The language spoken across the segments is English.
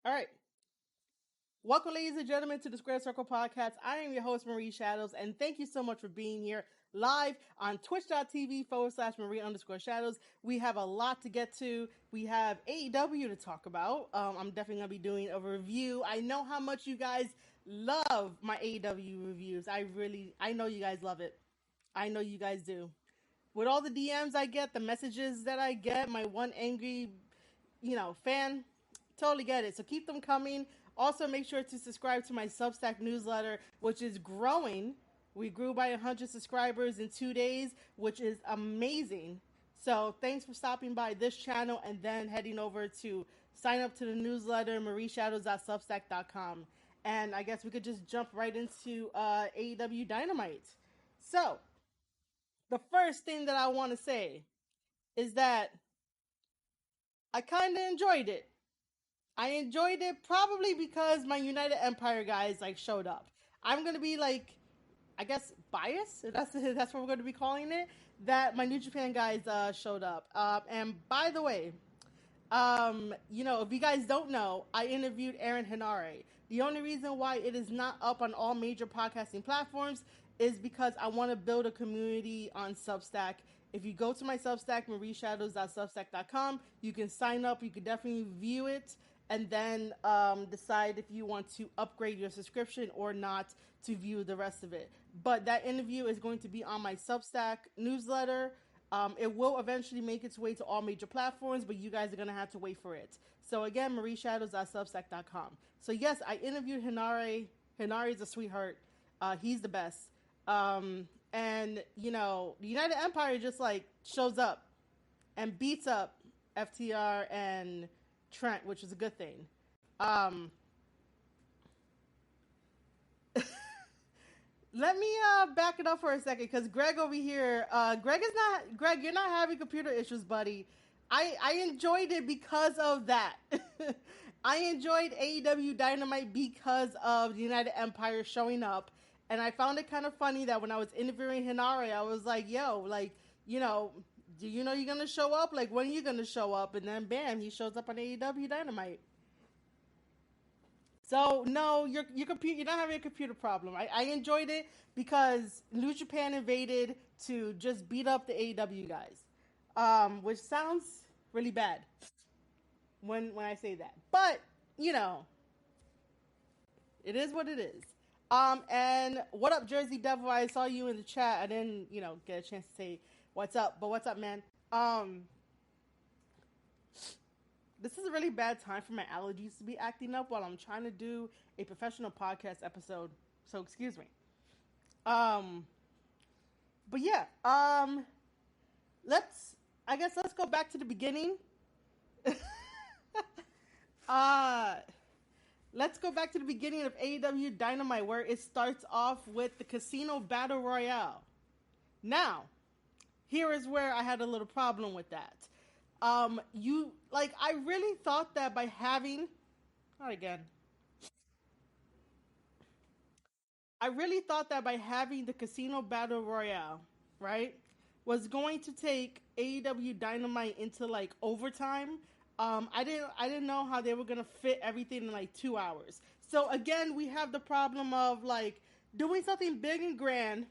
All right. Welcome, ladies and gentlemen, to the Square Circle Podcast. I am your host, Marie Shadows, and thank you so much for being here live on twitch.tv/Marie_Shadows. We have a lot to get to. We have AEW to talk about. I'm definitely going to be doing a review. I know how much you guys love my AEW reviews. I know you guys love it. I know you guys do. With all the DMs I get, the messages that I get, my one angry, fan, totally get it. So keep them coming. Also, make sure to subscribe to my Substack newsletter, which is growing. We grew by 100 subscribers in 2 days, which is amazing. So thanks for stopping by this channel and then heading over to sign up to the newsletter, marieshadows.substack.com. And I guess we could just jump right into AEW Dynamite. So, the first thing that I want to say is that I kind of enjoyed it. I enjoyed it probably because my United Empire guys showed up. I'm gonna be I guess biased. That's what we're going to be calling it. That my New Japan guys showed up. And by the way, if you guys don't know, I interviewed Aaron Henare. The only reason why it is not up on all major podcasting platforms is because I want to build a community on Substack. If you go to my Substack, marieshadows.substack.com, you can sign up. You can definitely view it and then decide if you want to upgrade your subscription or not to view the rest of it. But that interview is going to be on my Substack newsletter. It will eventually make its way to all major platforms, but you guys are going to have to wait for it. So again, marieshadows.substack.com. So yes, I interviewed Henare. Henare's a sweetheart. He's the best. And, the United Empire just shows up and beats up FTR and Trent, which is a good thing. Let me back it up for a second because Greg over here, Greg, you're not having computer issues, buddy. I enjoyed it because of that. I enjoyed AEW Dynamite because of the United Empire showing up. And I found it kind of funny that when I was interviewing Henare, I was like, yo, do you know you're going to show up? When are you going to show up? And then bam, he shows up on AEW Dynamite. So no, your computer, you're not having a computer problem. I enjoyed it because New Japan invaded to just beat up the AEW guys, which sounds really bad when I say that. But it is what it is. And what up, Jersey Devil? I saw you in the chat. I didn't get a chance to say what's up, but what's up, man? This is a really bad time for my allergies to be acting up while I'm trying to do a professional podcast episode. So excuse me. But yeah. Let's go back to the beginning. Let's go back to the beginning of AEW Dynamite, where it starts off with the Casino Battle Royale. Now, here is where I had a little problem with that. I really thought that by having, not again. I really thought that by having the Casino Battle Royale, right, was going to take AEW Dynamite into overtime. I didn't know how they were gonna fit everything in 2 hours. So again, we have the problem of doing something big and grand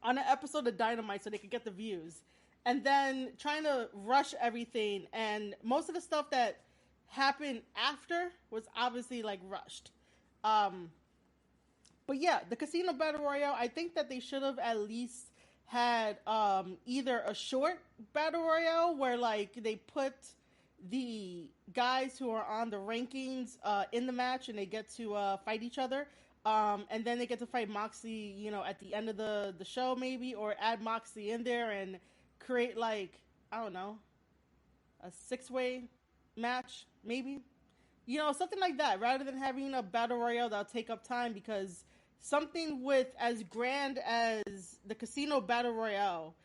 on an episode of Dynamite so they could get the views, and then trying to rush everything. And most of the stuff that happened after was obviously rushed. But yeah, the Casino Battle Royale, I think that they should have at least had either a short Battle Royale where they put the guys who are on the rankings in the match and they get to fight each other. And then they get to fight Moxley, at the end of the show maybe, or add Moxley in there and create I don't know, a 6-way match maybe. Something like that, rather than having a battle royale that'll take up time, because something with as grand as the Casino Battle Royale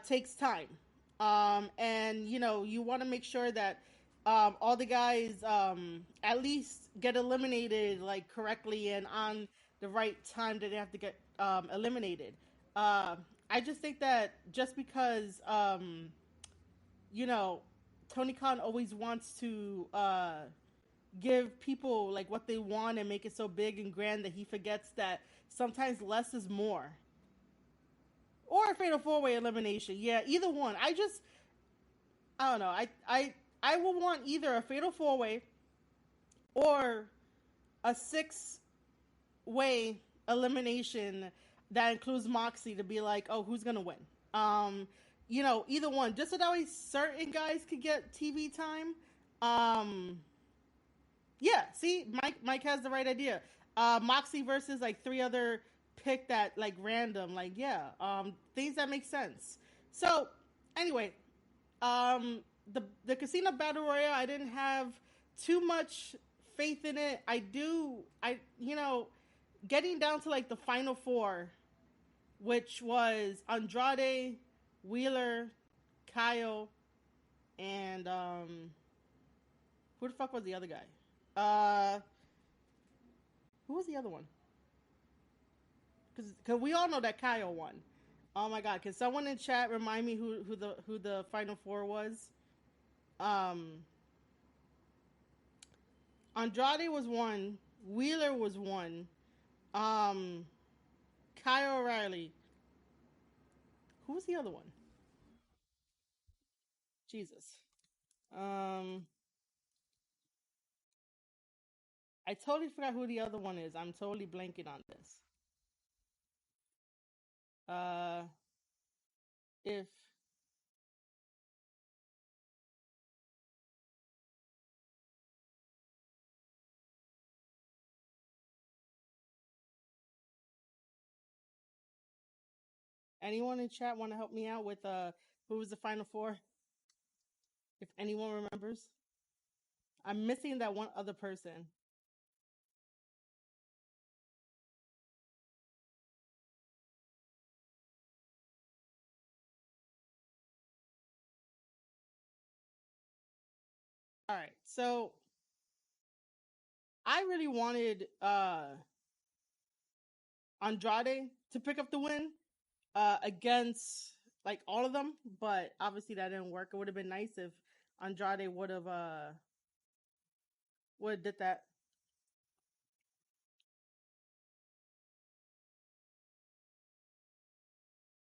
takes time. And you want to make sure that all the guys at least get eliminated correctly and on the right time that they have to get eliminated. I just think that just because Tony Khan always wants to give people like what they want and make it so big and grand that he forgets that sometimes less is more. Or a fatal four way elimination. Yeah, either one. I don't know. I will want either a fatal four way or a six-way elimination that includes Moxie to be like, oh, who's gonna win? Um, either one, just so that way certain guys could get TV time. Um, yeah, see, Mike has the right idea. Moxie versus like three other pick that like random, like yeah, things that make sense. So anyway, um, the Casino Battle Royale, I didn't have too much faith in it. Getting down to like the final four, which was Andrade, Wheeler, Kyle, and who the fuck was the other guy? Who was the other one? Because we all know that Kyle won. Oh my god! Can someone in chat remind me who the final four was? Um, Andrade was one. Wheeler was one. Um, Kyle O'Reilly. Who was the other one? Jesus. Um, I totally forgot who the other one is. I'm totally blanking on this. Uh, if anyone in chat want to help me out with who was the final four? If anyone remembers, I'm missing that one other person. All right, so I really wanted Andrade to pick up the win against like all of them, but obviously that didn't work. It would have been nice if Andrade would have did that.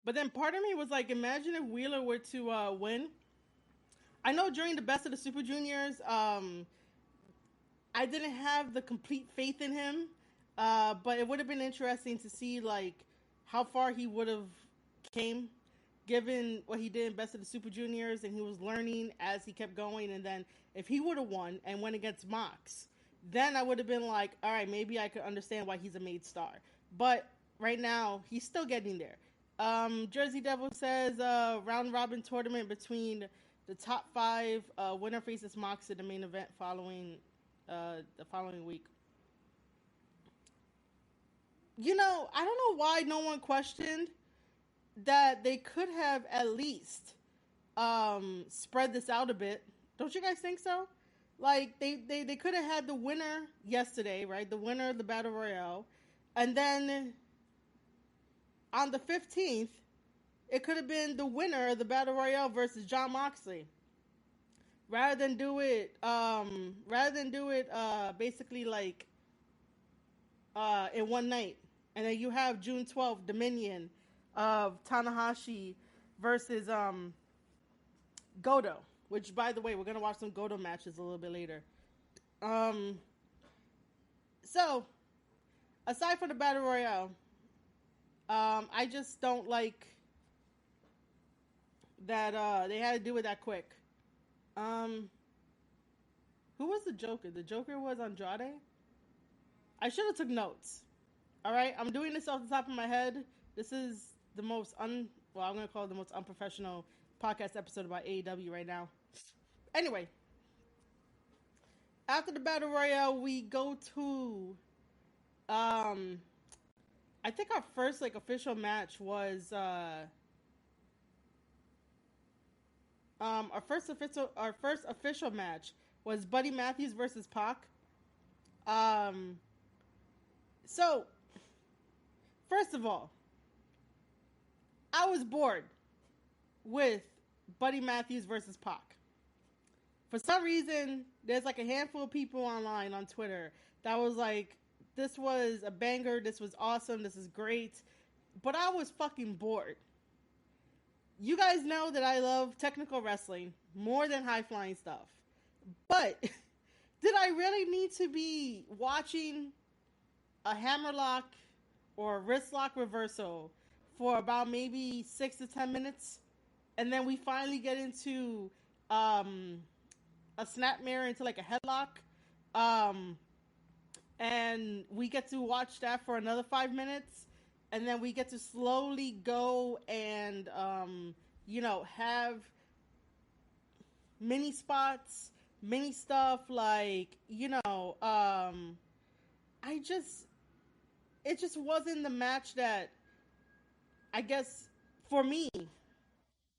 But then part of me was like, imagine if Wheeler were to win. I know during the best of the Super Juniors, I didn't have the complete faith in him, but it would have been interesting to see like how far he would have came, given what he did in Best of the Super Juniors, and he was learning as he kept going. And then if he would have won and went against Mox, then I would have been like, all right, maybe I could understand why he's a made star. But right now, he's still getting there. Jersey Devil says round robin tournament between the top five. Winner faces Mox in the main event the following week. I don't know why no one questioned that they could have at least spread this out a bit. Don't you guys think so? Like they could have had the winner yesterday, right? The winner of the battle royale, and then on the 15th, it could have been the winner of the battle royale versus John Moxley. Rather than do it basically like in one night, and then you have June 12th Dominion of Tanahashi versus Goto, which by the way we're gonna watch some Goto matches a little bit later. Um, so aside from the battle royale, I just don't like that they had to do it that quick. Um, who was the Joker? The Joker was Andrade. I should have took notes. All right, I'm doing this off the top of my head. This is the most I'm gonna call it the most unprofessional podcast episode about AEW right now. Anyway, after the battle royale, we go to um, I think our first like official match was our first official match was Buddy Matthews versus Pac. Um, so first of all, I was bored with Buddy Matthews versus Pac For some reason, there's like a handful of people online on Twitter that was like, this was a banger, this was awesome, this is great. But I was fucking bored. You guys know that I love technical wrestling more than high flying stuff. But did I really need to be watching a hammerlock or a wrist lock reversal for about maybe 6 to 10 minutes? And then we finally get into um, a snap mirror into like a headlock. Um, and we get to watch that for another 5 minutes. And then we get to slowly go and, have mini spots, mini stuff like, I just, it just wasn't the match that I guess for me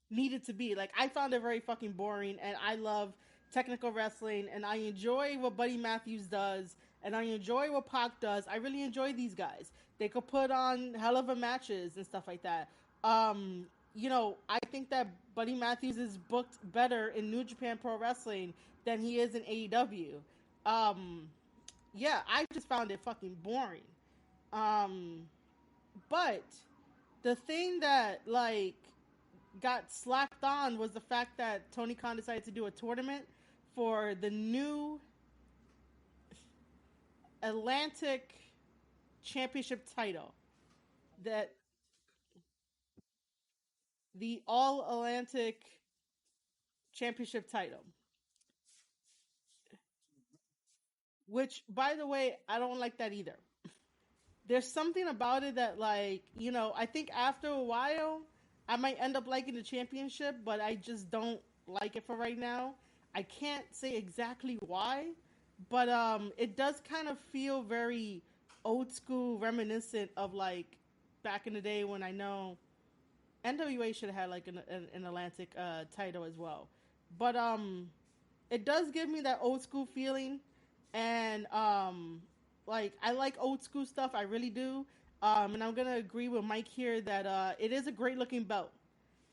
needed to be. Like, I found it very fucking boring, and I love technical wrestling, and I enjoy what Buddy Matthews does, and I enjoy what Pac does. I really enjoy these guys. They could put on hell of a matches and stuff like that. I think that Buddy Matthews is booked better in New Japan Pro Wrestling than he is in AEW. Um, yeah, I just found it fucking boring. Um, but the thing that like got slapped on was the fact that Tony Khan decided to do a tournament for the new Atlantic Championship title. That the All Atlantic Championship title. Which, by the way, I don't like that either. There's something about it that, like, I think after a while, I might end up liking the championship, but I just don't like it for right now. I can't say exactly why, but it does kind of feel very old school, reminiscent of like back in the day when I know NWA should have had like an Atlantic title as well. But it does give me that old school feeling, and like I like old school stuff. I really do. And I'm gonna agree with Mike here that it is a great looking belt.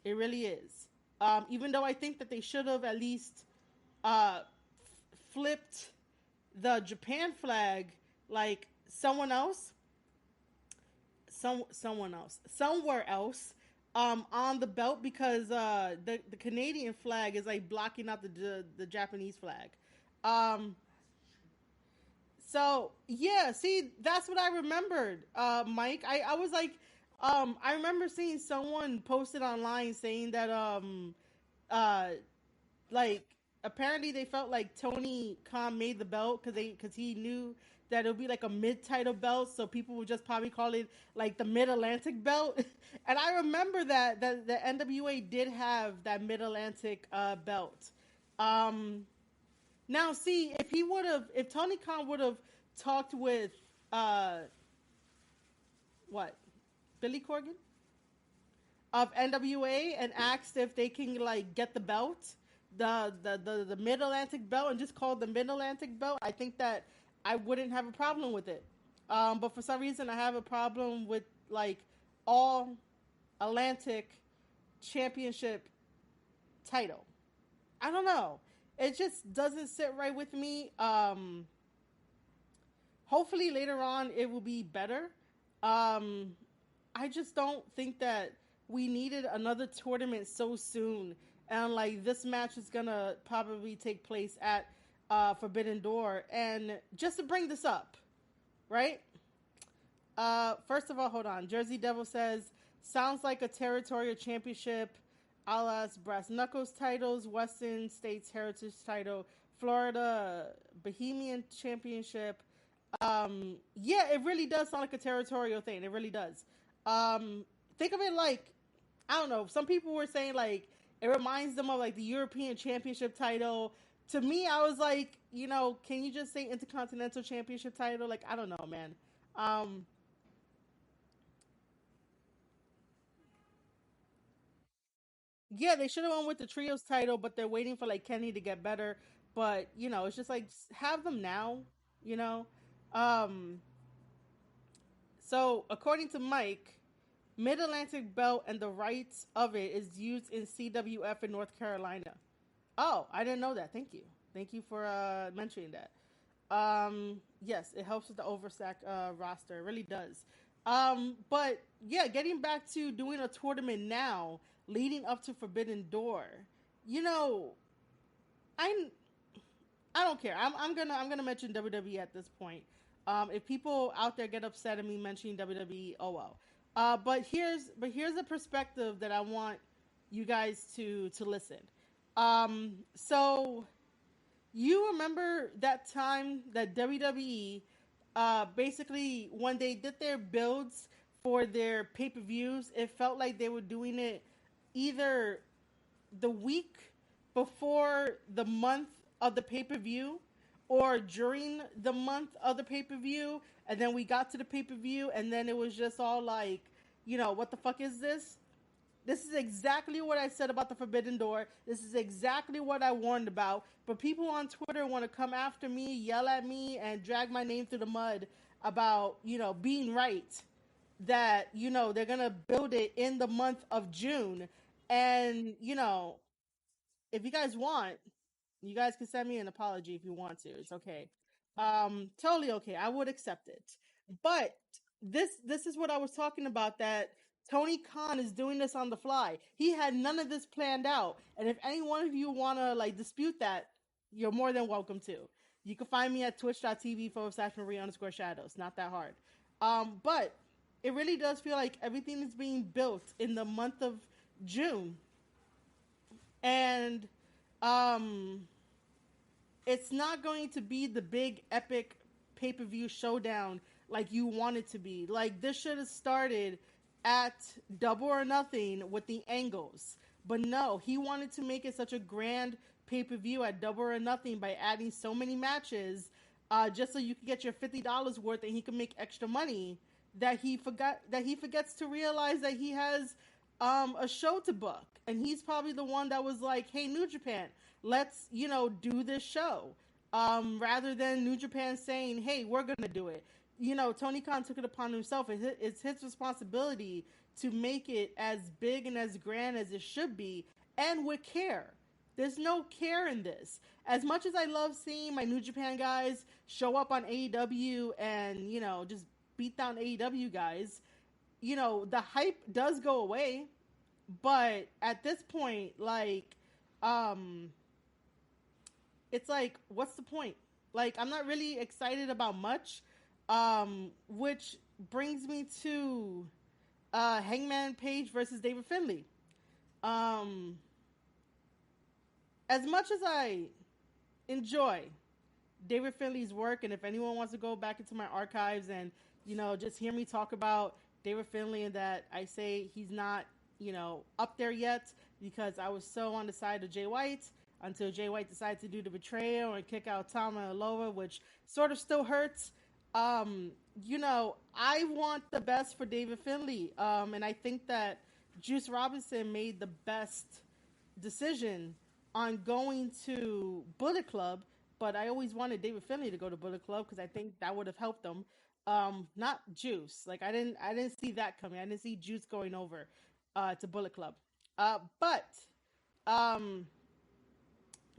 It really is. Even though I think that they should have at least flipped the Japan flag like someone else somewhere else on the belt, because the Canadian flag is like blocking out the Japanese flag. Um, so yeah, see, that's what I remembered, Mike. I was like, I remember seeing someone posted online saying that uh, like apparently they felt like Tony Khan made the belt because he knew that it would be like a mid title belt, so people would just probably call it like the Mid Atlantic belt. And I remember that the NWA did have that Mid Atlantic belt. Um, Now, see, if Tony Khan would have talked with uh, what Billy Corgan of NWA and asked if they can like get the belt, the Mid Atlantic belt, and just call it the Mid Atlantic belt, I think that I wouldn't have a problem with it. But for some reason, I have a problem with like all Atlantic championship title. I don't know. It just doesn't sit right with me. Hopefully later on it will be better. Um, I just don't think that we needed another tournament so soon. And like this match is gonna probably take place at Forbidden Door. And just to bring this up, right? First of all, hold on. Jersey Devil says, sounds like a territorial championship, Alas Brass Knuckles titles, Western States Heritage title, Florida Bohemian Championship. Yeah, it really does sound like a territorial thing. It really does. Think of it like, I don't know. Some people were saying like it reminds them of like the European Championship title. To me, I was like, can you just say Intercontinental Championship title? Like, I don't know, man. Um, yeah, they should have went with the trios title, but they're waiting for like Kenny to get better. But it's just like have them now. You know. Um, so according to Mike, Mid Atlantic Belt and the rights of it is used in CWF in North Carolina. Oh, I didn't know that. Thank you. Thank you for mentioning that. Yes, it helps with the overstack roster. It really does. But yeah, getting back to doing a tournament now, leading up to Forbidden Door. You know, I I don't care. I'm gonna mention WWE at this point. If people out there get upset at me mentioning WWE, oh well. But here's a perspective that I want you guys to listen. So you remember that time that WWE, basically when they did their builds for their pay per views, it felt like they were doing it either the week before the month of the pay per view or during the month of the pay per view, and then we got to the pay per view, and then it was just all like, what the fuck is this? This is exactly what I said about the Forbidden Door. This is exactly what I warned about. But people on Twitter want to come after me, yell at me, and drag my name through the mud about, being right. That, they're going to build it in the month of June. And, if you guys want, you guys can send me an apology if you want to. It's okay. Totally okay. I would accept it. But this is what I was talking about, that Tony Khan is doing this on the fly. He had none of this planned out. And if any one of you want to like dispute that, you're more than welcome to. You can find me at twitch.tv/Marie_shadows. Not that hard. But it really does feel like everything is being built in the month of June. And um it's not going to be the big epic pay-per-view showdown like you want it to be. Like, this should have started at Double or Nothing with the angles. But no, he wanted to make it such a grand pay-per-view at Double or Nothing by adding so many matches, just so you can get your $50 worth and he can make extra money, that he forgets to realize that he has a show to book. And he's probably the one that was like, hey, New Japan, let's, do this show. Rather than New Japan saying, hey, we're going to do it. Tony Khan took it upon himself. It's his responsibility to make it as big and as grand as it should be, and with care. There's no care in this. As much as I love seeing my New Japan guys show up on AEW and, just beat down AEW guys, the hype does go away. But at this point, like, um, it's like, what's the point? Like, I'm not really excited about much. Which brings me to Hangman Page versus David Finlay. Um, as much as I enjoy David Finley's work, and if anyone wants to go back into my archives and just hear me talk about David Finley, and that I say he's not up there yet because I was so on the side of Jay White until Jay White decided to do the betrayal and kick out Tama Loa, which sort of still hurts. I want the best for David Finley, and I think that Juice Robinson made the best decision on going to Bullet Club, but I always wanted David Finley to go to Bullet Club because I think that would have helped them. Not Juice. Like, I didn't see that coming. I didn't see Juice going over to Bullet Club. But um,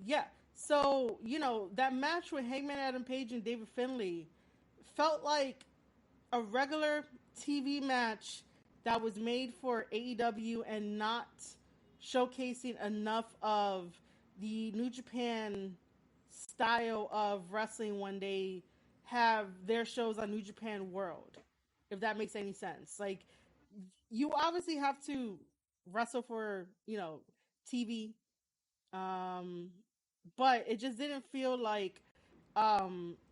yeah. So that match with Hangman Adam Page and David Finley felt like a regular TV match that was made for AEW and not showcasing enough of the New Japan style of wrestling when they have their shows on New Japan World, if that makes any sense. Like, you obviously have to wrestle for, TV, um, but it just didn't feel like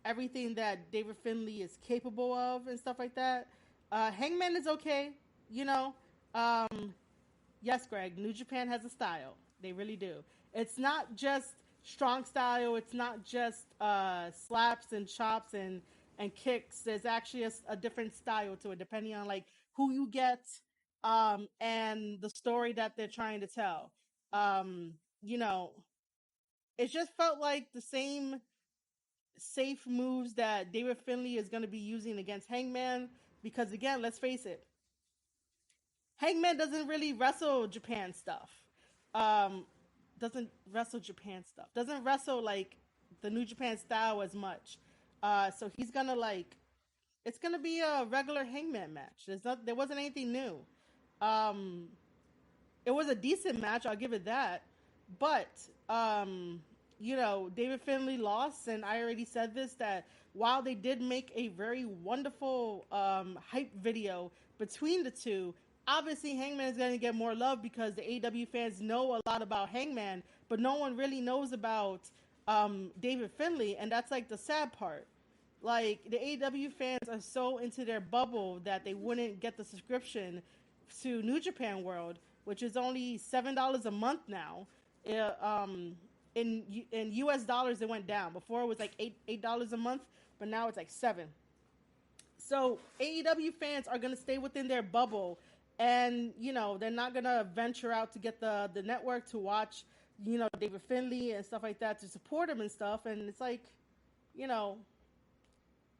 everything that David Finley is capable of and stuff like that. Hangman is okay, you know. Um, yes, Greg, New Japan has a style. They really do. It's not just strong style. It's not just slaps and chops and kicks. There's actually a different style to it, depending on like who you get, and the story that they're trying to tell. Um, you know, it just felt like the same safe moves that David Finley is going to be using against Hangman. Because again, let's face it, Hangman doesn't really wrestle Japan stuff. Um, doesn't wrestle Japan stuff. Doesn't wrestle like the New Japan style as much. So he's gonna like it's gonna be a regular Hangman match. There wasn't anything new. Um, it was a decent match. I'll give it that. But David Finlay lost, and I already said this that while they did make a very wonderful hype video between the two, obviously Hangman is going to get more love because the AEW fans know a lot about Hangman, but no one really knows about David Finlay, and that's like the sad part. Like the AEW fans are so into their bubble that they wouldn't get the subscription to New Japan World, which is only $7 a month now. In US dollars, it went down. Before it was like $8 a month, but now it's like $7. So AEW fans are gonna stay within their bubble, and they're not gonna venture out to get the network to watch David Finlay and stuff like that to support him and stuff. And it's like,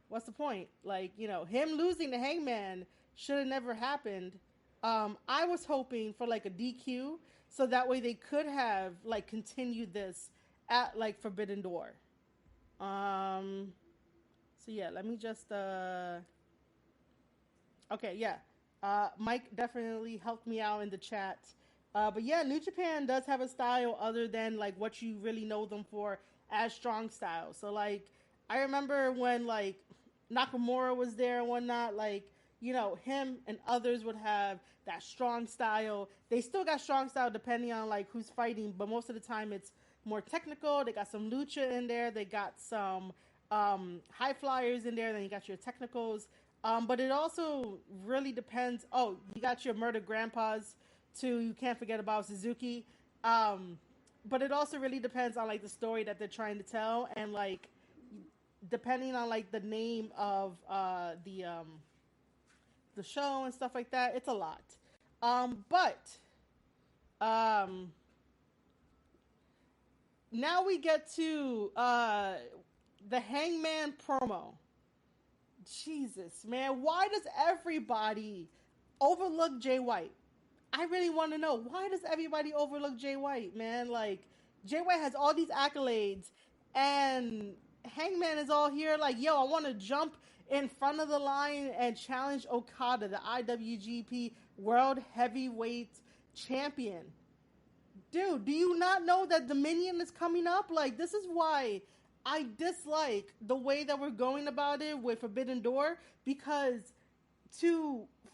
what's the point? Like, him losing to Hangman should have never happened. I was hoping for like a DQ, so that way they could have like continued this at like Forbidden Door. So yeah, let me just okay, yeah. Mike definitely helped me out in the chat. But yeah, New Japan does have a style other than like what you really know them for as strong style. So like I remember when like Nakamura was there and whatnot, like him and others would have that strong style. They still got strong style depending on like who's fighting, but most of the time it's more technical. They got some lucha in there. They got some high flyers in there. Then you got your technicals. But it also really depends. Oh, you got your murder grandpas too. You can't forget about Suzuki. But it also really depends on like the story that they're trying to tell, and like depending on like the name of the show and stuff like that. It's a lot. Now we get to the Hangman promo. Jesus, man, why does everybody overlook Jay White? I really want to know, why does everybody overlook Jay White, man? Like, Jay White has all these accolades, and Hangman is all here like, yo, I want to jump in front of the line and challenge Okada, the IWGP World Heavyweight Champion. Dude, do you not know that Dominion is coming up? Like, this is why I dislike the way that we're going about it with Forbidden Door, because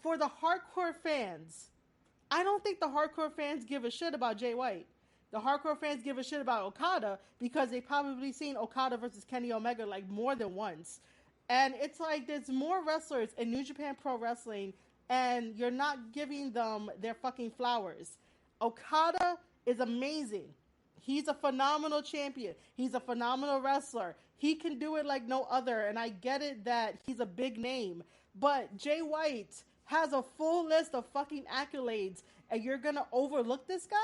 for the hardcore fans, I don't think the hardcore fans give a shit about Jay White. The hardcore fans give a shit about Okada because they've probably seen Okada versus Kenny Omega like more than once. And it's like there's more wrestlers in New Japan Pro Wrestling, and you're not giving them their fucking flowers. Okada is amazing. He's a phenomenal champion. He's a phenomenal wrestler. He can do it like no other, and I get it that he's a big name. But Jay White has a full list of fucking accolades, and you're gonna overlook this guy?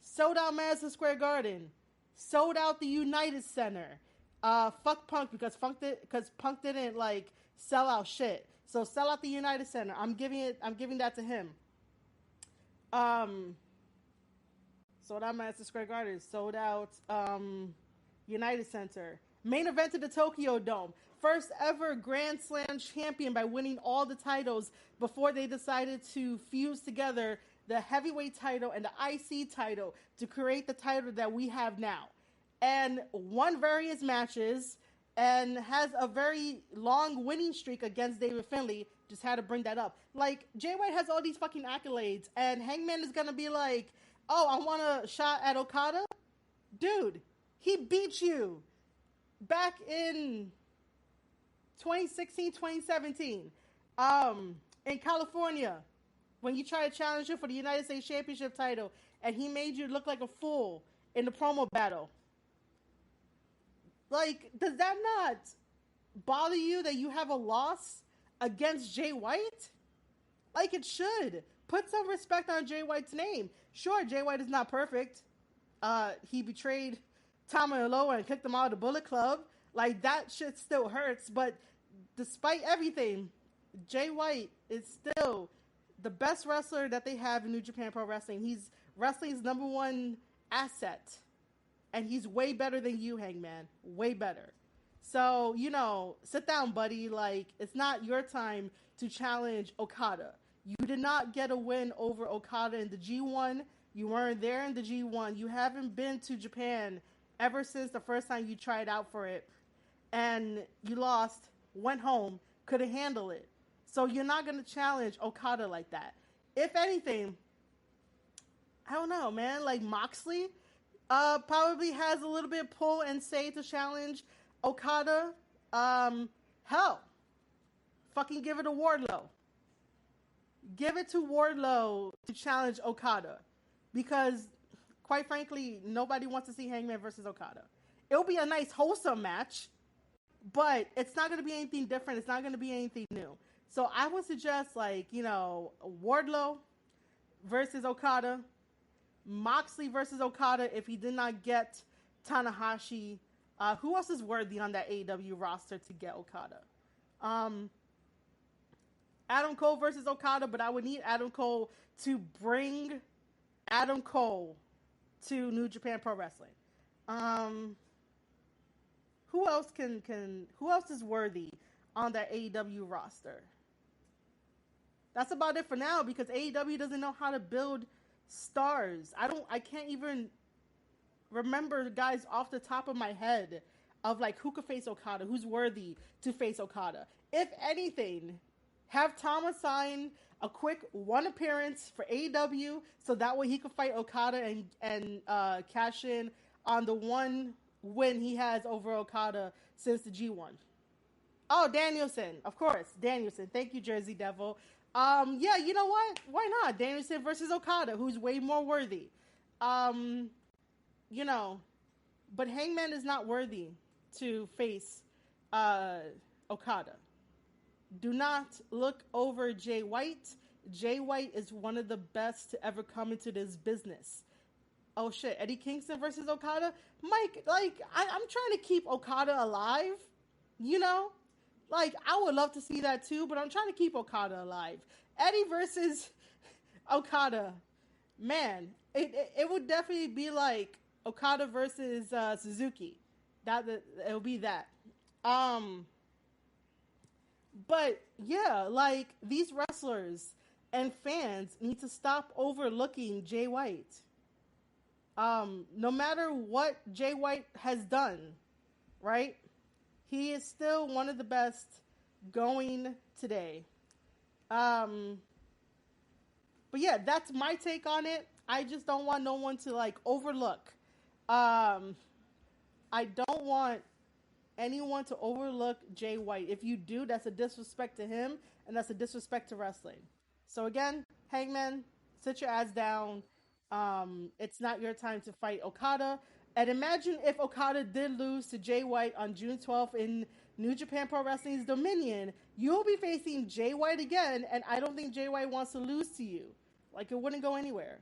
Sold out Madison Square Garden. Sold out the United Center. Fuck Punk because Punk didn't like sell out shit. So sell out the United Center. I'm giving that to him. Sold out Madison Square Garden. Sold out United Center. Main event to the Tokyo Dome. First ever Grand Slam champion by winning all the titles before they decided to fuse together the heavyweight title and the IC title to create the title that we have now. And won various matches and has a very long winning streak against David Finlay. Just had to bring that up. Like, Jay White has all these fucking accolades, and Hangman is gonna be like, oh, I want a shot at Okada? Dude, he beat you back in 2016, 2017 in California when you tried to challenge him for the United States Championship title, and he made you look like a fool in the promo battle. Like, does that not bother you that you have a loss against Jay White? Like, it should. Put some respect on Jay White's name. Sure, Jay White is not perfect. He betrayed Tama Aloha and kicked him out of the Bullet Club. Like, that shit still hurts. But despite everything, Jay White is still the best wrestler that they have in New Japan Pro Wrestling. He's wrestling's number one asset, and he's way better than you, Hangman. Way better. So, sit down, buddy. Like, it's not your time to challenge Okada. You did not get a win over Okada in the G1. You weren't there in the G1. You haven't been to Japan ever since the first time you tried out for it. And you lost, went home, couldn't handle it. So you're not going to challenge Okada like that. If anything, I don't know, man. Like Moxley, probably has a little bit of pull and say to challenge Okada. Hell, fucking give it to Wardlow. Give it to Wardlow to challenge Okada, because, quite frankly, nobody wants to see Hangman versus Okada. It'll be a nice, wholesome match, but it's not going to be anything different. It's not going to be anything new. So I would suggest, like, Wardlow versus Okada, Moxley versus Okada if he did not get Tanahashi. Who else is worthy on that AEW roster to get Okada? Um, Adam Cole versus Okada, but I would need Adam Cole to bring Adam Cole to New Japan Pro Wrestling. Um, who else who else is worthy on that AEW roster? That's about it for now, because AEW doesn't know how to build stars. I can't even remember guys off the top of my head of like who could face Okada, who's worthy to face Okada. If anything, have Thomas sign a quick one appearance for AEW so that way he could fight Okada and cash in on the one win he has over Okada since the G1. Oh, Danielson, of course, Danielson. Thank you, Jersey Devil. Yeah, you know what? Why not Danielson versus Okada, who's way more worthy? Um, you know, but Hangman is not worthy to face uh, Okada. Do not look over Jay White. Jay White is one of the best to ever come into this business. Oh shit, Eddie Kingston versus Okada? Mike, like, I'm trying to keep Okada alive, you know? Like, I would love to see that too, but I'm trying to keep Okada alive. Eddie versus Okada. Man, it would definitely be like Okada versus Suzuki. It would be that. Um, but yeah, like these wrestlers and fans need to stop overlooking Jay White. No matter what Jay White has done, right? He is still one of the best going today. Um, but yeah, that's my take on it. I just don't want no one to like overlook. Um, I don't want anyone to overlook Jay White. If you do, that's a disrespect to him, and that's a disrespect to wrestling. So again, Hangman, sit your ass down. It's not your time to fight Okada. And imagine if Okada did lose to Jay White on June 12th in New Japan Pro Wrestling's Dominion. You'll be facing Jay White again, and I don't think Jay White wants to lose to you. Like, it wouldn't go anywhere.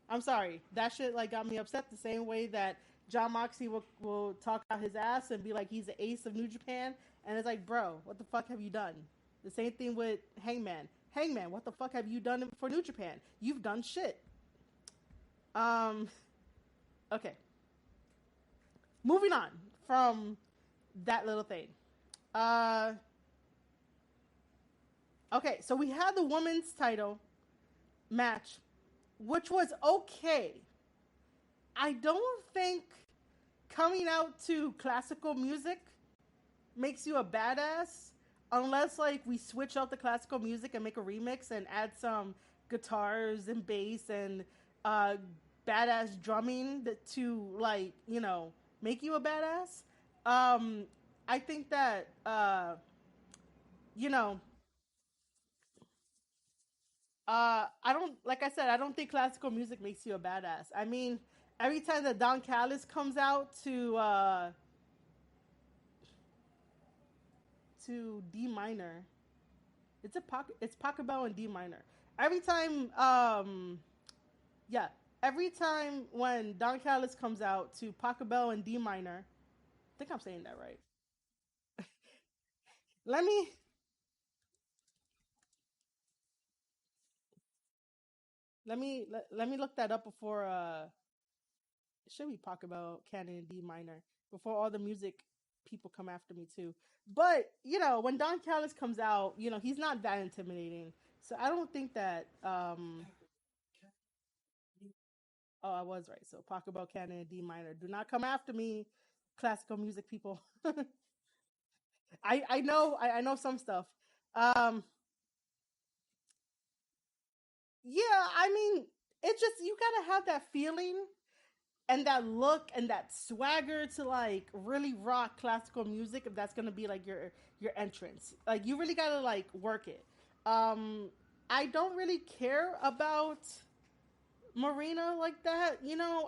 I'm sorry. That shit like got me upset the same way that John Moxley will talk out his ass and be like he's the ace of New Japan. And it's like, bro, what the fuck have you done? The same thing with Hangman. Hangman, what the fuck have you done for New Japan? You've done shit. Um, okay. Moving on from that little thing. Uh, okay, so we had the women's title match, which was okay. I don't think coming out to classical music makes you a badass unless like we switch out the classical music and make a remix and add some guitars and bass and uh, badass drumming to like make you a badass. Um, I think that you know I don't like I said I don't think classical music makes you a badass. I mean, every time that Don Callis comes out to D minor, it's pocket bell in D minor. Every time yeah, every time when Don Callis comes out to pocket bell in D minor, I think I'm saying that right. Let me. let me look that up before should we talk about canon in D minor before all the music people come after me too. But when Don Callis comes out, he's not that intimidating. So I don't think that. Oh, I was right. So talk about canon in D minor. Do not come after me, classical music people. I know some stuff. Um, yeah, I mean, it just you gotta have that feeling and that look and that swagger to like really rock classical music if that's gonna be like your entrance. Like you really gotta like work it. Um, I don't really care about Marina like that.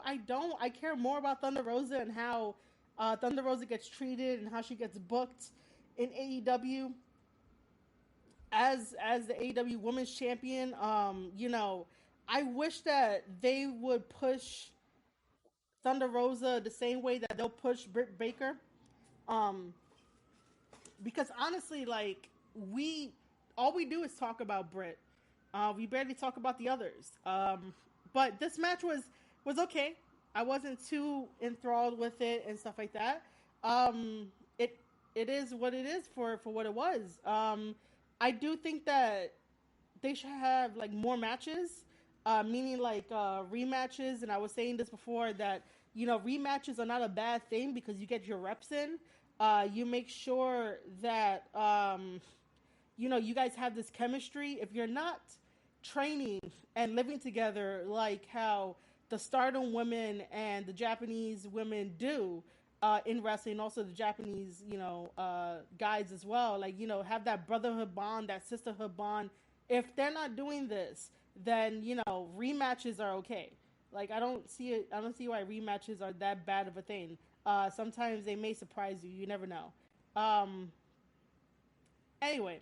I don't. I care more about Thunder Rosa and how Thunder Rosa gets treated and how she gets booked in AEW as the AEW Women's Champion. I wish that they would push Thunder Rosa the same way that they'll push Britt Baker. Um, because honestly, like we all we do is talk about Britt. We barely talk about the others. But this match was okay. I wasn't too enthralled with it and stuff like that. It it is what it is for what it was. I do think that they should have like more matches, meaning like rematches. And I was saying this before that rematches are not a bad thing because you get your reps in. You make sure that you guys have this chemistry. If you're not training and living together like how the Stardom women and the Japanese women do in wrestling, also the Japanese, guys as well, like, have that brotherhood bond, that sisterhood bond. If they're not doing this, then, rematches are okay. Like, I don't see it. I don't see why rematches are that bad of a thing. Sometimes they may surprise you. You never know. Um, anyway,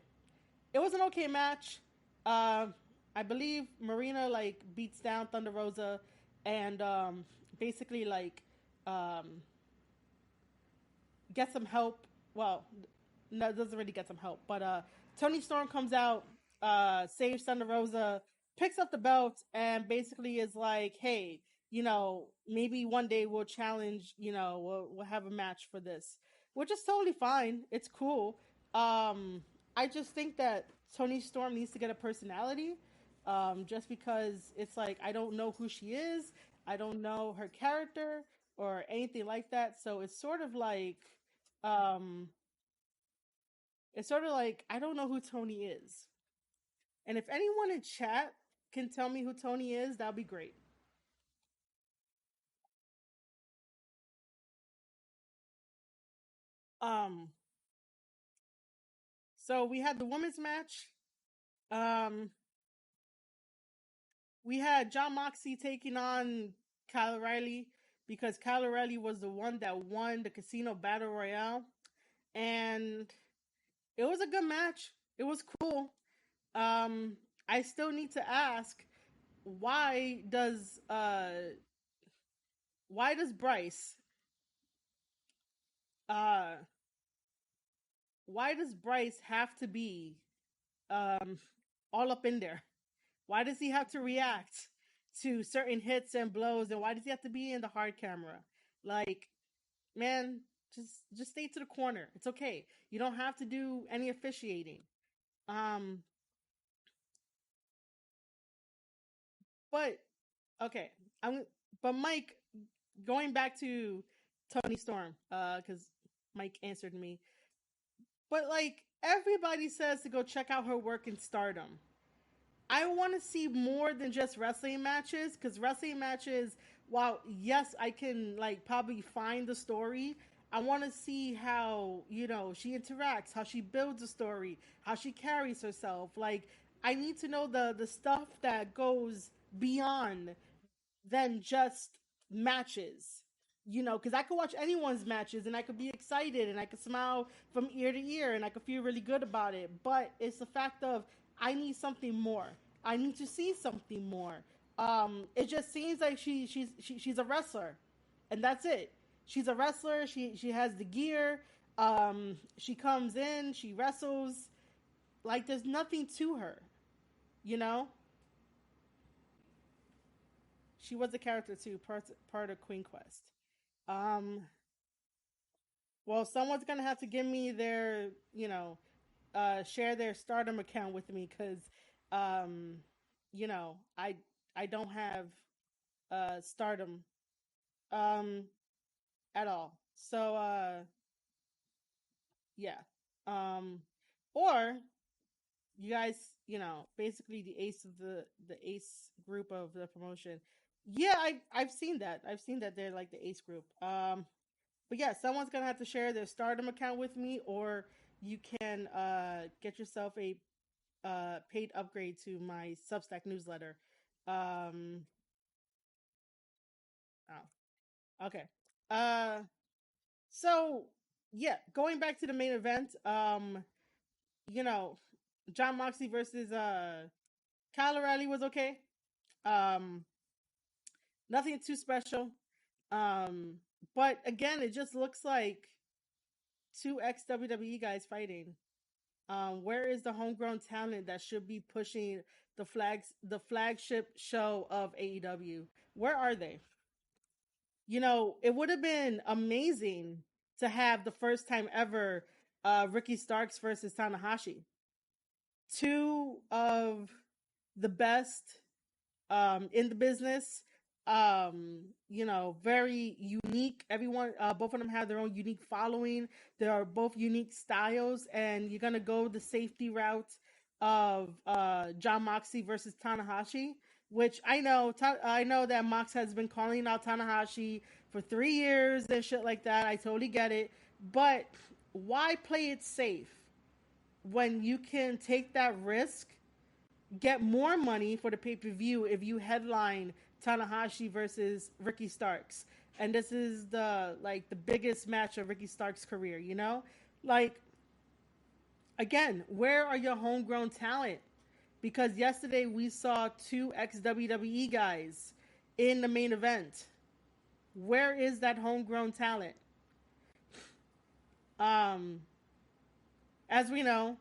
it was an okay match. Uh, I believe Marina like beats down Thunder Rosa, and basically like um, get some help. Well, no, it doesn't really get some help. But Tony Storm comes out, saves Thunder Rosa, picks up the belt, and basically is like, "Hey, maybe one day we'll challenge. We'll have a match for this," which is totally fine. It's cool. I just think that Tony Storm needs to get a personality. Just because it's like I don't know who she is, I don't know her character or anything like that. So um, it's sort of like I don't know who Tony is. And if anyone in chat can tell me who Tony is, that'll be great. Um, so we had the women's match. Um, we had John Moxley taking on Kyle O'Reilly because Kyle O'Reilly was the one that won the Casino Battle Royale, and it was a good match. It was cool. Um, I still need to ask why does uh why does uh Bryce have to be um all up in there? Why does he have to react to certain hits and blows, and why does he have to be in the hard camera? Like, man, just stay to the corner. It's okay. You don't have to do any officiating. Um, but okay, I'm. But Mike, going back to Tony Storm, because Mike answered me. But like everybody says to go check out her work in Stardom. I want to see more than just wrestling matches because wrestling matches, while yes, I can like probably find the story. I want to see how she interacts, how she builds a story, how she carries herself. Like I need to know the stuff that goes beyond than just matches. Because I could watch anyone's matches and I could be excited and I could smile from ear to ear and I could feel really good about it. But it's the fact of I need something more. I need to see something more. It just seems like she's a wrestler, and that's it. She's a wrestler. She has the gear. She comes in. She wrestles. Like there's nothing to her. You know. she was a character too, part of Queen Quest. Um, well, someone's gonna have to give me their, share their Stardom account with me because, um, I don't have Stardom um at all. So yeah, um, or you guys, basically the ace of the ace group of the promotion. Yeah, I've seen that. I've seen that they're like the ace group. But yeah, someone's gonna have to share their Stardom account with me, or you can get yourself a paid upgrade to my Substack newsletter. Um, oh, okay. Uh, so yeah, going back to the main event. You know, John Moxley versus Kyle O'Reilly was okay. Um, Nothing too special. Um, but again, it just looks like two ex WWE guys fighting. Where is the homegrown talent that should be pushing the flagship show of AEW? Where are they? It would have been amazing to have the first time ever Ricky Starks versus Tanahashi. Two of the best in the business. Very unique. Everyone, both of them have their own unique following. They are both unique styles, and you're gonna go the safety route of John Moxley versus Tanahashi, which I know that Mox has been calling out Tanahashi for 3 years and shit like that. I totally get it, but why play it safe when you can take that risk, get more money for the pay per view if you headline Tanahashi versus Ricky Starks, and this is the biggest match of Ricky Starks' career. Like, again, where are your homegrown talent? Because yesterday we saw two ex WWE guys in the main event. Where is that homegrown talent? Um, as we know,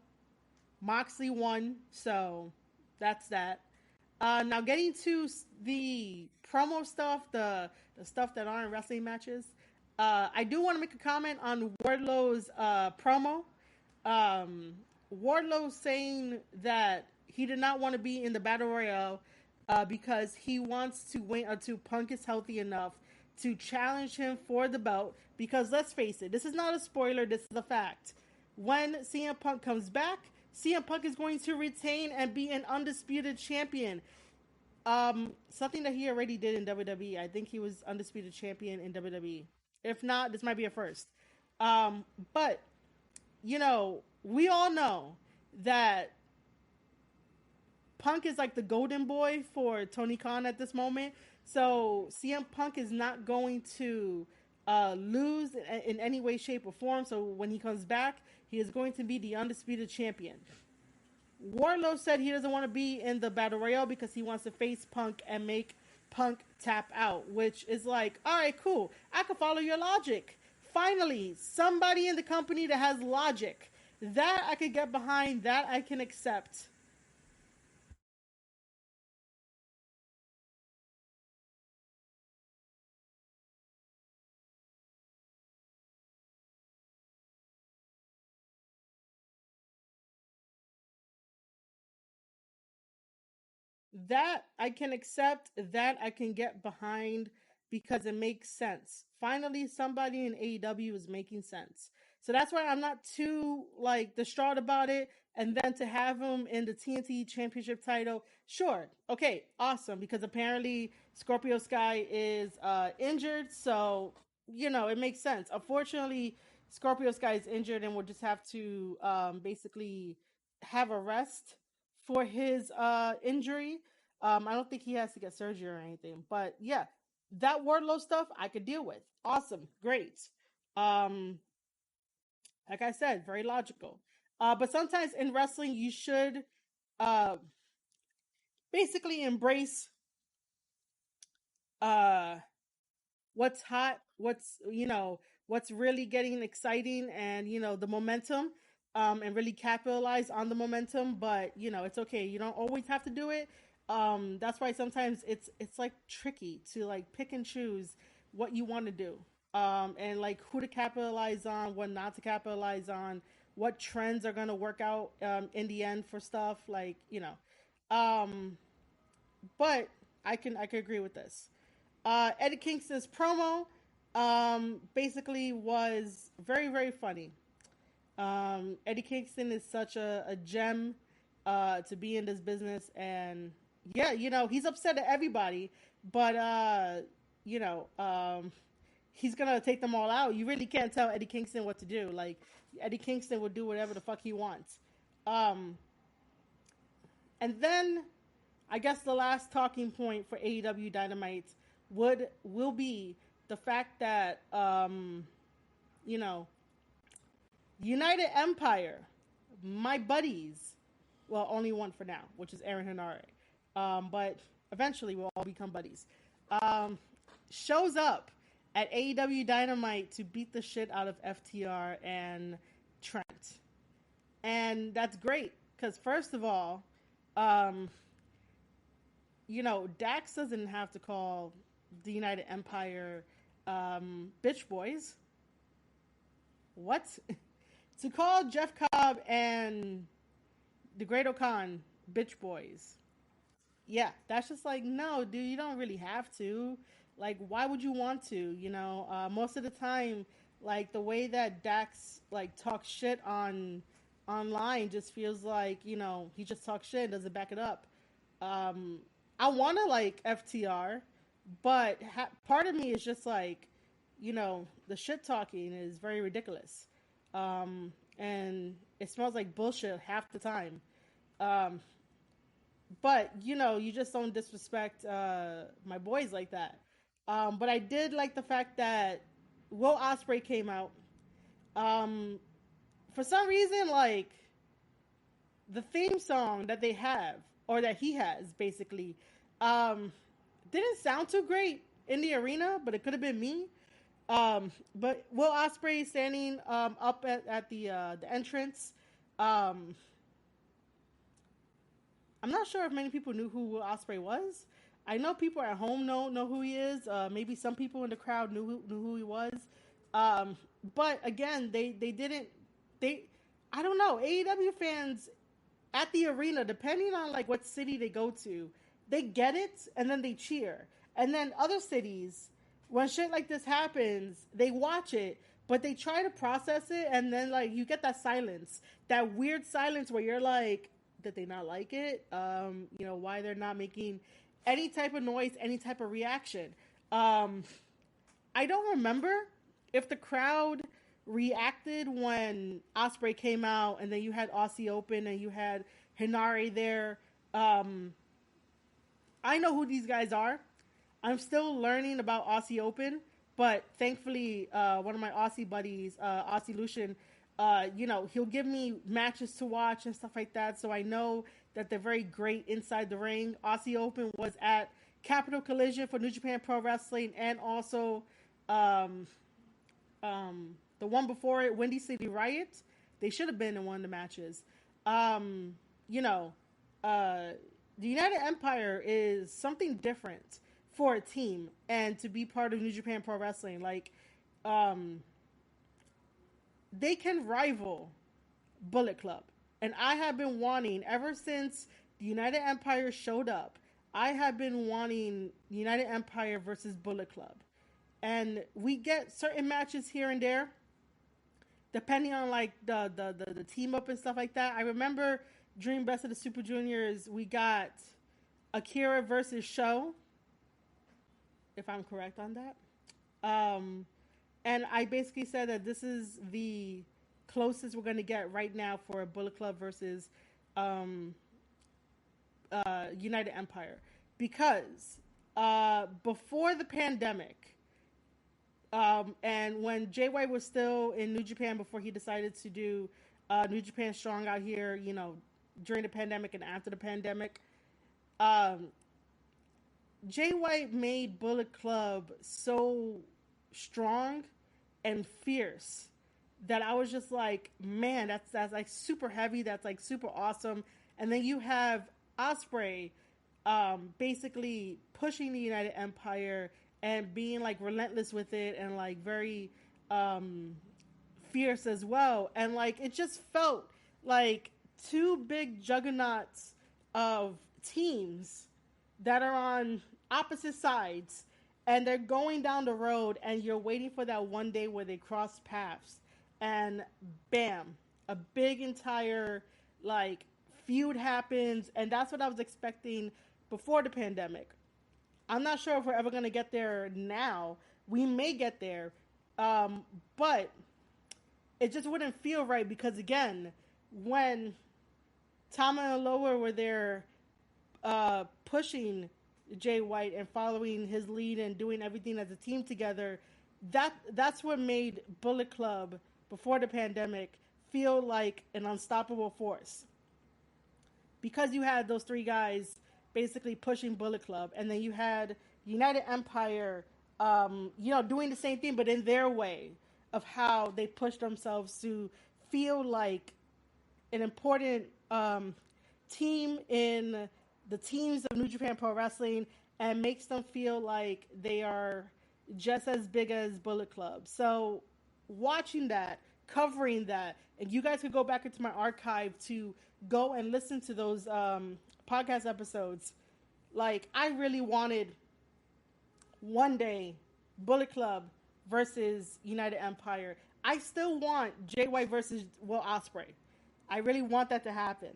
Moxley won, so that's that. Now getting to the promo stuff, the stuff that aren't wrestling matches. I do want to make a comment on Wardlow's promo. Um, Wardlow saying that he did not want to be in the battle royale because he wants to wait until Punk is healthy enough to challenge him for the belt. Because let's face it, this is not a spoiler. This is a fact. When CM Punk comes back, CM Punk is going to retain and be an undisputed champion. Something that he already did in WWE. I think he was undisputed champion in WWE. If not, this might be a first. But we all know that Punk is like the golden boy for Tony Khan at this moment. So CM Punk is not going to lose in any way, shape, or form. So when he comes back, he is going to be the undisputed champion. Wardlow said he doesn't want to be in the battle royale because he wants to face Punk and make Punk tap out, which is like, all right, cool. I can follow your logic. Finally, somebody in the company that has logic. That I could get behind. That I can accept. That I can accept, that I can get behind because it makes sense. Finally, somebody in AEW is making sense. So that's why I'm not too distraught about it. And then to have him in the TNT Championship title, sure, okay, awesome. Because apparently Scorpio Sky is injured, so it makes sense. Unfortunately, Scorpio Sky is injured, and we'll just have to basically have a rest for his injury. I don't think he has to get surgery or anything. But yeah, that Wardlow stuff I could deal with. Awesome, great. Um, like I said, very logical. But sometimes in wrestling, you should uh, basically embrace uh, what's hot, what's really getting exciting, and the momentum, and really capitalize on the momentum. But it's okay. You don't always have to do it. That's why sometimes it's like tricky to like pick and choose what you want to do, and like who to capitalize on, what not to capitalize on, what trends are going to work out in the end for stuff like um, but I can agree with this. Eddie Kingston's promo basically was very very funny. Eddie Kingston is such a gem to be in this business, and yeah, he's upset at everybody, but you know, um, he's gonna take them all out. You really can't tell Eddie Kingston what to do. Like Eddie Kingston will do whatever the fuck he wants. Um, and then I guess the last talking point for AEW Dynamite will be the fact that you know United Empire, my buddies, well, only one for now, which is Aaron Henare, but eventually we'll all become buddies. Um, Shows up at AEW Dynamite to beat the shit out of FTR and Trent, and that's great because first of all, um, Dax doesn't have to call the United Empire bitch boys. What? To call Jeff Cobb and the Great O'Khan bitch boys. Yeah, that's just like, no, dude, you don't really have to. Like, why would you want to? Most of the time, like the way that Dax like talks shit online just feels like he just talks shit and doesn't back it up. Um, I want to like FTR, but part of me is just like, the shit talking is very ridiculous, and it smells like bullshit half the time. Um, but you just don't disrespect my boys like that. But I did like the fact that Will Ospreay came out. Um, for some reason, like the theme song that they have, or that he has, basically, um, didn't sound too great in the arena, but it could have been me. But Will Ospreay standing up at the entrance. Um, I'm not sure if many people knew who Will Ospreay was. I know people at home know who he is. Maybe some people in the crowd knew who he was. Um, but again, they didn't they. I don't know. AEW fans at the arena, depending on like what city they go to, they get it and then they cheer. And then other cities, when shit like this happens, they watch it, but they try to process it, and then like you get that silence, that weird silence where you're like, did they not like it? Why they're not making any type of noise, any type of reaction. Um, I don't remember if the crowd reacted when Osprey came out, and then you had Aussie Open and you had Hinari there. Um, I know who these guys are. I'm still learning about Aussie Open, but thankfully, one of my Aussie buddies, Aussie Lucian, he'll give me matches to watch and stuff like that. So I know that they're very great inside the ring. Aussie Open was at Capital Collision for New Japan Pro Wrestling, and also um, the one before it, Windy City Riot. They should have been in one of the matches. Um, you know, uh, the United Empire is something different for a team, and to be part of New Japan Pro Wrestling, like, um, they can rival Bullet Club. And I have been wanting, ever since the United Empire showed up, I have been wanting United Empire versus Bullet Club. And we get certain matches here and there, depending on like the team up and stuff like that. I remember Dream Best of the Super Juniors, we got Akira versus Show, if I'm correct on that. Um, and I basically said that this is the closest we're going to get right now for a Bullet Club versus um, United Empire. Because before the pandemic, and when Jay White was still in New Japan before he decided to do New Japan Strong out here, during the pandemic and after the pandemic, um, Jay White made Bullet Club so strong and fierce that I was just like, man, that's like super heavy. That's like super awesome. And then you have Osprey, basically pushing the United Empire and being like relentless with it and like very um, fierce as well. And like it just felt like two big juggernauts of teams that are on opposite sides and they're going down the road and you're waiting for that one day where they cross paths and bam, a big entire like feud happens, and that's what I was expecting before the pandemic. I'm not sure if we're ever going to get there now. We may get there, but it just wouldn't feel right because again, when Tama and Lower were there pushing Jay White and following his lead and doing everything as a team together, that's what made Bullet Club before the pandemic feel like an unstoppable force because you had those three guys basically pushing Bullet Club, and then you had United Empire, doing the same thing but in their way of how they push themselves to feel like an important team in the teams of New Japan Pro Wrestling and makes them feel like they are just as big as Bullet Club. So watching that, covering that, and you guys could go back into my archive to go and listen to those podcast episodes. Like I really wanted one day Bullet Club versus United Empire. I still want Jay White versus Will Ospreay. I really want that to happen.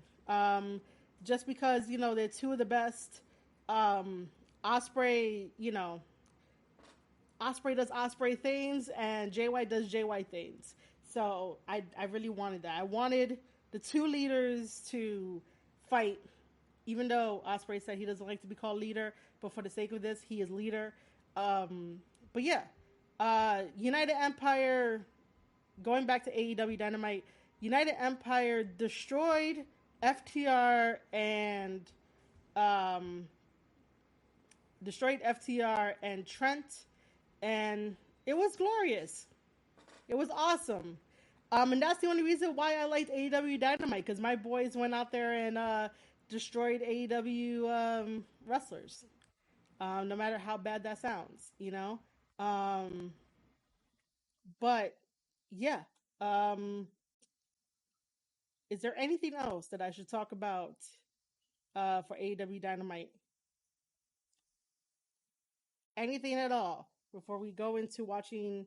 Just because they're two of the best. Ospreay, Ospreay does Ospreay things, and Jay White does Jay White things. So I really wanted that. I wanted the two leaders to fight, even though Ospreay said he doesn't like to be called leader, but for the sake of this, he is leader. But yeah, United Empire, going back to AEW Dynamite, United Empire destroyed FTR and um, Trent, and it was glorious. It was awesome. And that's the only reason why I liked AEW Dynamite because my boys went out there and destroyed AEW wrestlers. No matter how bad that sounds. Um, but yeah. Um, is there anything else that I should talk about for AEW Dynamite? Anything at all before we go into watching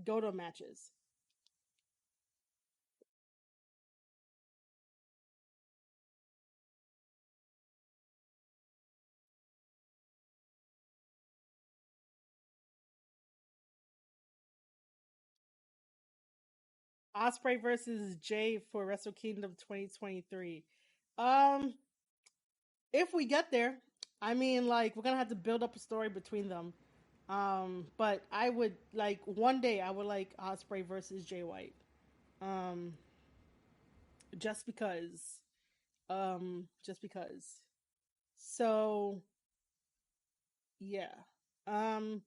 Goto matches? Osprey versus Jay for Wrestle Kingdom 2023. Um, if we get there, I mean, like we're gonna have to build up a story between them. But I would like one day I would like Osprey versus Jay White. Um, just because. Just because. So yeah. Um,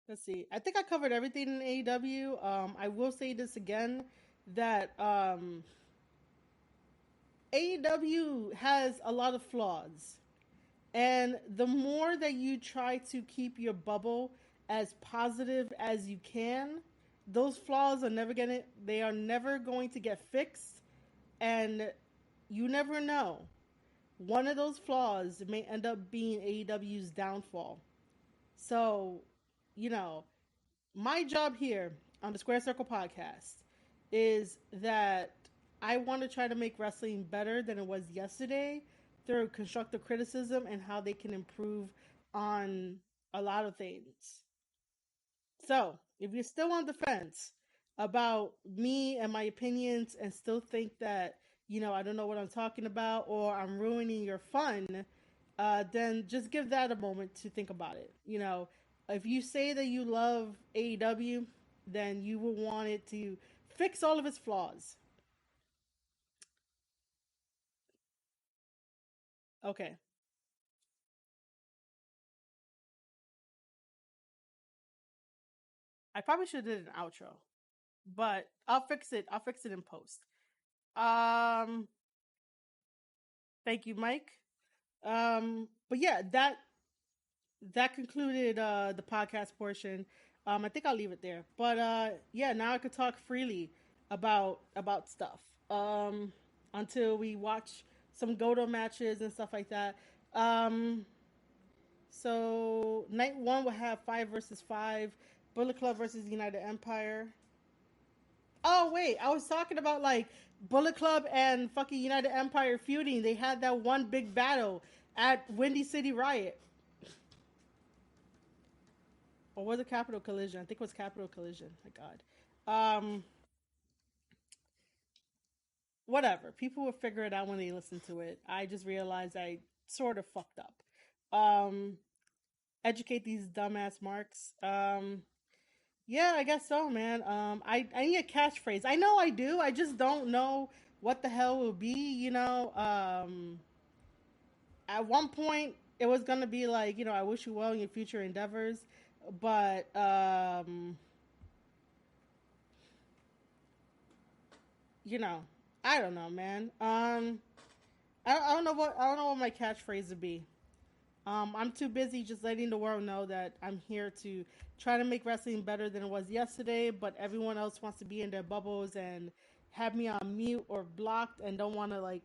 let's see. I think I covered everything in AEW. I will say this again that AEW has a lot of flaws. And the more that you try to keep your bubble as positive as you can, those flaws are never going to get fixed, and you never know. One of those flaws may end up being AEW's downfall. So, you know, my job here on the Square Circle podcast is that I want to try to make wrestling better than it was yesterday through constructive criticism and how they can improve on a lot of things. So, if you're still on the fence about me and my opinions and still think that, I don't know what I'm talking about or I'm ruining your fun, then just give that a moment to think about it. If you say that you love AEW, then you will want it to fix all of its flaws. Okay. I probably should have did an outro, but I'll fix it. I'll fix it in post. Um, Thank you, Mike. But yeah, that concluded the podcast portion. I think I'll leave it there. But yeah, now I could talk freely about stuff. Until we watch some Goto matches and stuff like that. Um, so night one will have 5 versus 5, Bullet Club versus United Empire. Oh wait, I was talking about like Bullet Club and fucking United Empire feuding. They had that one big battle at Windy City Riot. Or was it Capital Collision? I think it was Capital Collision. My God. Whatever. People will figure it out when they listen to it. I just realized I sort of fucked up. Um, educate these dumbass marks. Yeah, I guess so, man. I need a catchphrase. I know I do. I just don't know what the hell will be. At one point it was gonna be like, I wish you well in your future endeavors, but you know, I don't know, man. I don't know what my catchphrase would be. I'm too busy just letting the world know that I'm here to try to make wrestling better than it was yesterday, but everyone else wants to be in their bubbles and have me on mute or blocked and don't want to, like,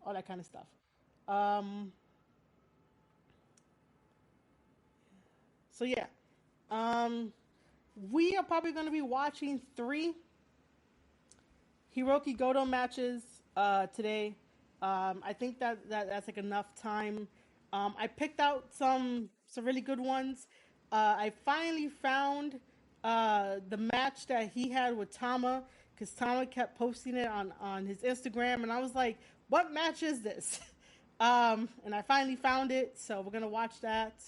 all that kind of stuff. Um, so yeah, um, we are probably going to be watching 3 Hiroki Goto matches today. I think that's like enough time. I picked out some really good ones. I finally found the match that he had with Tama because Tama kept posting it on his Instagram, and I was like, "What match is this?" And I finally found it, so we're gonna watch that.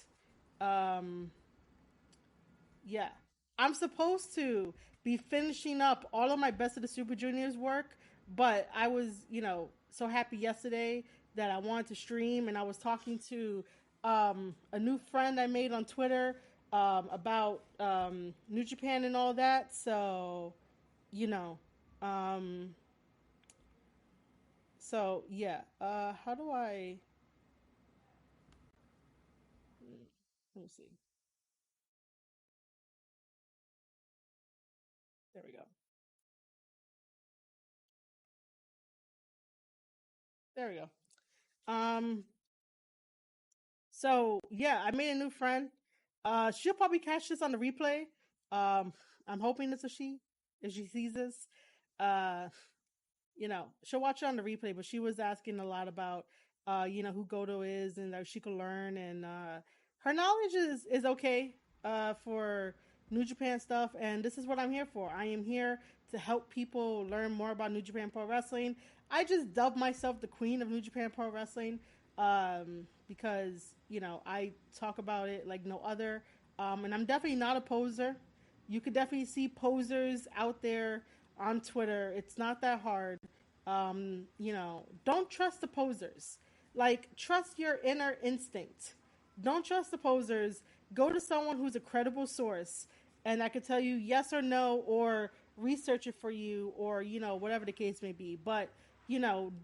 Um, yeah. I'm supposed to be finishing up all of my Best of the Super Juniors work, but I was, so happy yesterday that I wanted to stream, and I was talking to a new friend I made on Twitter about New Japan and all that. So, you know, um, so yeah. How do I? Let me see. There we go. There we go. Um, So yeah, I made a new friend. She'll probably catch this on the replay. Um, I'm hoping it's a she if she sees this. Uh, she'll watch it on the replay, but she was asking a lot about, who Goto is and that she could learn, and her knowledge is okay, for New Japan stuff, and this is what I'm here for. I am here to help people learn more about New Japan Pro Wrestling. I just dub myself the queen of New Japan Pro Wrestling, because I talk about it like no other, and I'm definitely not a poser. You could definitely see posers out there on Twitter. It's not that hard. Don't trust the posers. Like, trust your inner instinct. Don't trust the posers. Go to someone who's a credible source and I could tell you yes or no, or research it for you, or, whatever the case may be. But,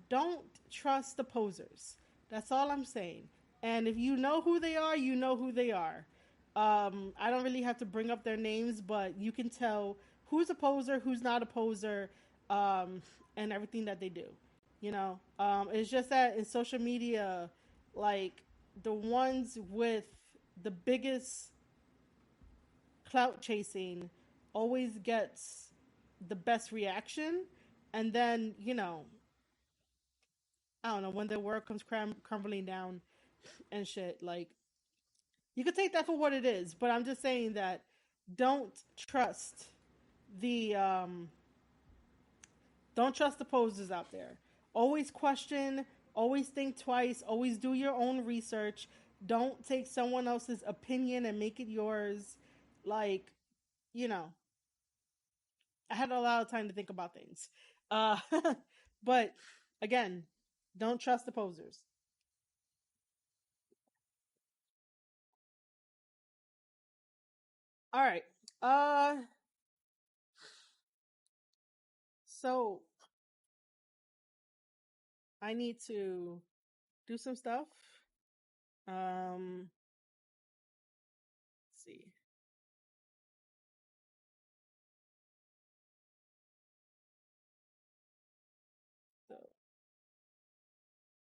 don't trust the posers. That's all I'm saying. And if you know who they are, you know who they are. I don't really have to bring up their names, but you can tell who's a poser, who's not a poser, and everything that they do. It's just that in social media, like, the ones with the biggest clout chasing always gets the best reaction, and then I don't know, when the world comes crumbling down and shit, like, you could take that for what it is, but I'm just saying that don't trust the don't trust the posers out there. Always question, always think twice, always do your own research. Don't take someone else's opinion and make it yours. Like, you know, I had a lot of time to think about things. Uh, but again, don't trust the posers. All right. Uh, so I need to do some stuff.